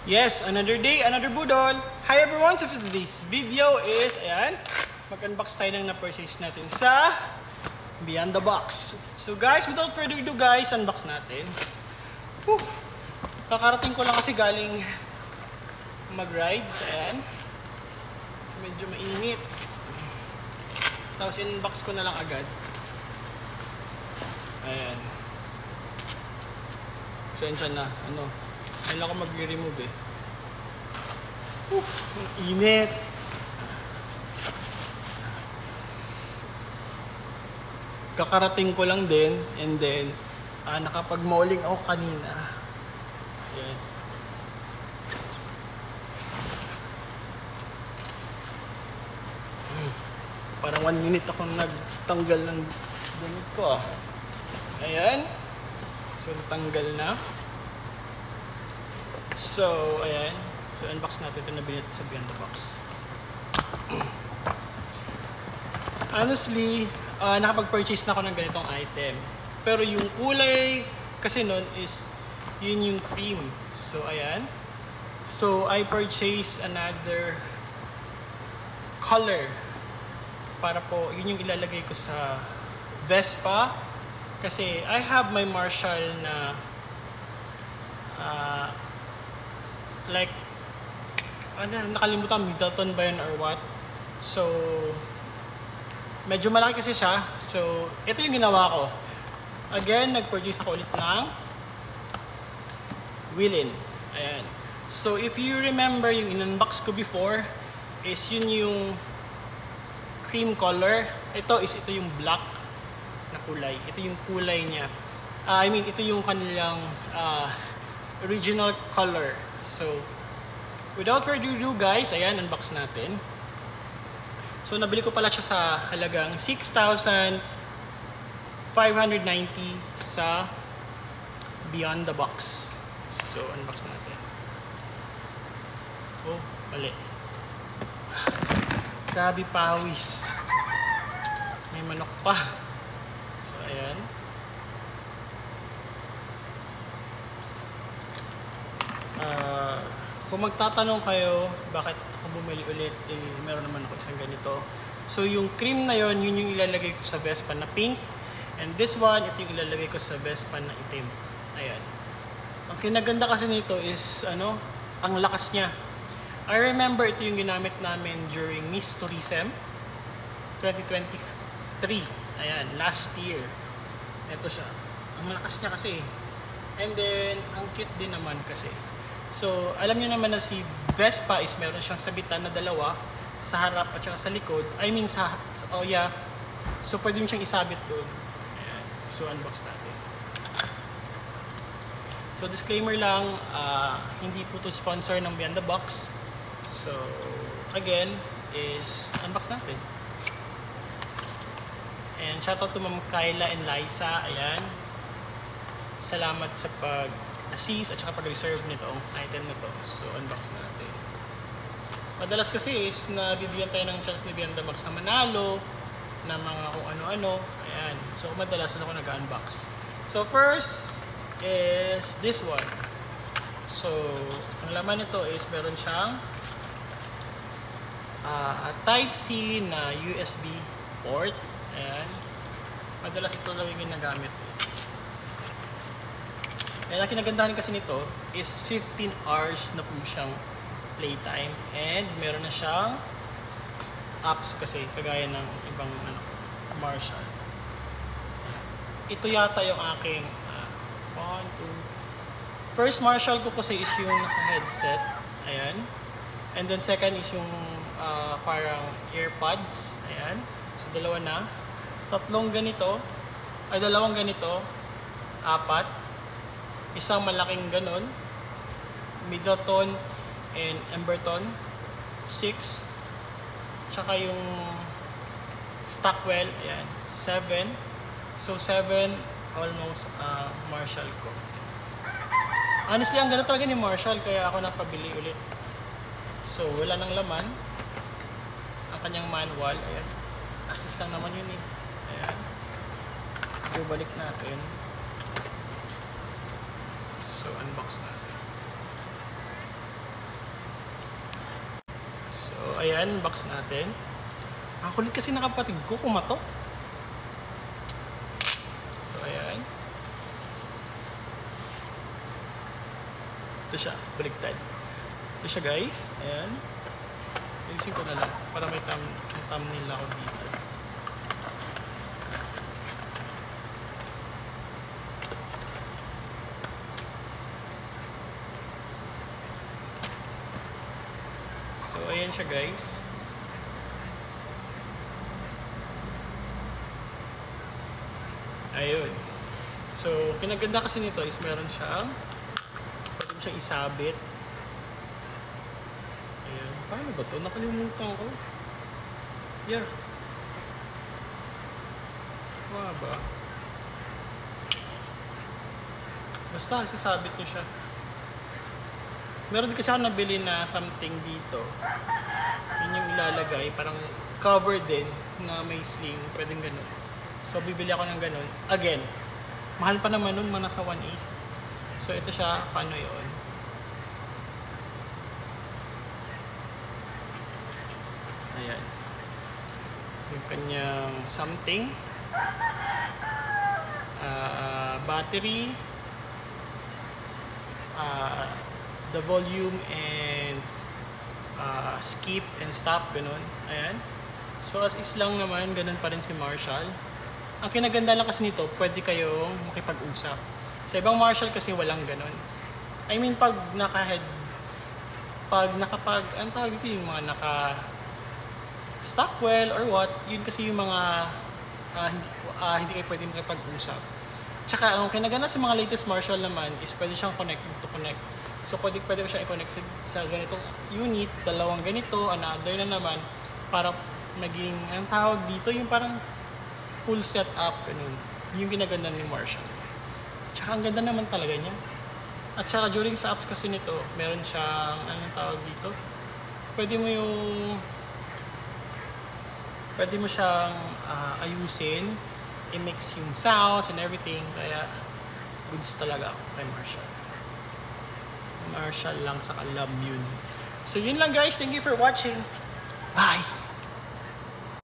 Yes, another day, another budol. Hi everyone, so for today's video is, ayan, mag-unbox tayo ng na-purchase natin sa Beyond the Box. So guys, without further ado guys, unbox natin. Kakarating ko lang kasi galing mag-rides, ayan. Medyo mainit. Tapos in-unbox ko na lang agad. Ayan. Sensya na, Kailan ako mag-remove eh. Init. Kakarating ko lang din. And then, nakapag-mauling ako kanina. Ayan. Parang 1 minute ako nagtanggal ng damit ko. Ayan. So, natanggal na. So, ayan. So, unbox natin ito na binili sa Beyond the Box. Honestly, nakapag-purchase na ako ng ganitong item. Pero yung kulay kasi nun is, yun yung cream. So, ayan. So, I purchased another color. Para po, yun yung ilalagay ko sa Vespa. Kasi, I have my Marshall na like, nakalimutan, Middleton ba yun or what? So, medyo malaki kasi siya. So, ito yung ginawa ko. Again, nag-purchase ako ulit ng Willin. Ayan. So, if you remember yung in-unbox ko before, is yun yung cream color. Ito yung black na kulay. Ito yung kulay niya. Ito yung kanilang original color. So, without further ado guys, ayan, unbox natin. So, nabili ko pala siya sa halagang 6,590 sa Beyond the Box. So, unbox natin. Oh, mali. Grabe pawis. May manok pa. So, ayan. Kung magtatanong kayo bakit ako bumili ulit, meron naman ako isang ganito. So yung cream na yon, yun yung ilalagay ko sa Vespa na pink. And this one, ito yung ilalagay ko sa Vespa na itim. Ayan. Ang kinaganda kasi nito is, ang lakas niya. I remember ito yung ginamit namin during Miss Tourism 2023. Ayan, last year. Ito siya. Ang lakas niya kasi. And then, ang cute din naman kasi. So, alam niyo naman na si Vespa is meron siyang sabitan na dalawa sa harap at saka sa likod. So, pwede mo siyang isabit doon. Ayan. So, unbox natin. So, disclaimer lang, hindi po to sponsor ng Beyond the Box. So, again, is unbox natin. And shoutout to Ma'am Kyla and Liza. Ayan. Salamat sa pag-assist at saka pag-reserve nitong item na to. So, unbox natin. Madalas kasi is nabibigyan tayo ng chance ni Beyond the Box na manalo, na mga kung ano-ano. Ayan. So, madalas ako nag-unbox. So, first is this one. So, ang laman nito is meron siyang Type-C na USB port. Ayan. Madalas ito lang yung ginagamit. And ang kinagandahan kasi nito is 15 hours na po siyang playtime. And meron na siyang apps kasi, kagaya ng ibang Marshall. Ito yata yung aking first Marshall ko kasi is yung naka-headset. Ayan. And then second is yung parang earpods. Ayan. So dalawa na. Dalawang ganito. 4. Isang malaking ganon, Middleton and Emberton 6, tsaka yung Stockwell, ayan, 7. So 7 almost Marshall ko. Honestly, ang ganda talaga ni Marshall, kaya ako napabili ulit. So wala nang laman ang kanyang manual. Ayan, assist lang naman yun eh. Ayan, so balik natin. So, unbox natin. ayan, box natin. Ang kulit kasi ng kapatid ko, kumatok. So, ayan. Ito siya, baliktad. Ito siya guys, ayan. Ayusin ko na lang, para may thumbnail ako dito. So, ayan siya guys. Ayun. So, kinaganda kasi nito is meron siyang pwede mo siyang isabit. Ayan. Paano ba ito? Nakalimutan ko. Yeah. Wala ba? Basta, sasabit nyo siya. Meron din kasi ako nabili na something dito. Yun yung ilalagay. Parang cover din na may sling. Pwedeng ganun. So, bibili ako ng ganun. Again, mahal pa naman nun, mga nasa 1.8. So, ito siya, paano yun? Ayan. Yung kanyang something. Battery. The volume and skip and stop, ganun. Ayan. So, as is lang naman, ganun pa rin si Marshall. Ang kinaganda lang kasi nito, pwede kayong makipag-usap. Sa ibang Marshall kasi walang ganun. I mean, pag ang tawag dito yung mga Stockwell or what, yun kasi yung mga hindi kayo pwede makipag-usap. Tsaka, ang kinaganda sa mga latest Marshall naman is pwede siyang connect to connect. So, pwede ko siyang i-connect sa ganitong unit, dalawang ganito, another na naman, para maging, ang tawag dito, yung parang full setup, ganun. Yung ginaganda ni Marshall. Tsaka ang ganda naman talaga niya. At saka during sa apps kasi nito, meron siyang, anong tawag dito? Pwede mo siyang ayusin, i-mix yung sounds and everything. Kaya, goods talaga ako kay Marshall. Marshall lang sa love yun. So yun lang guys, thank you for watching. Bye!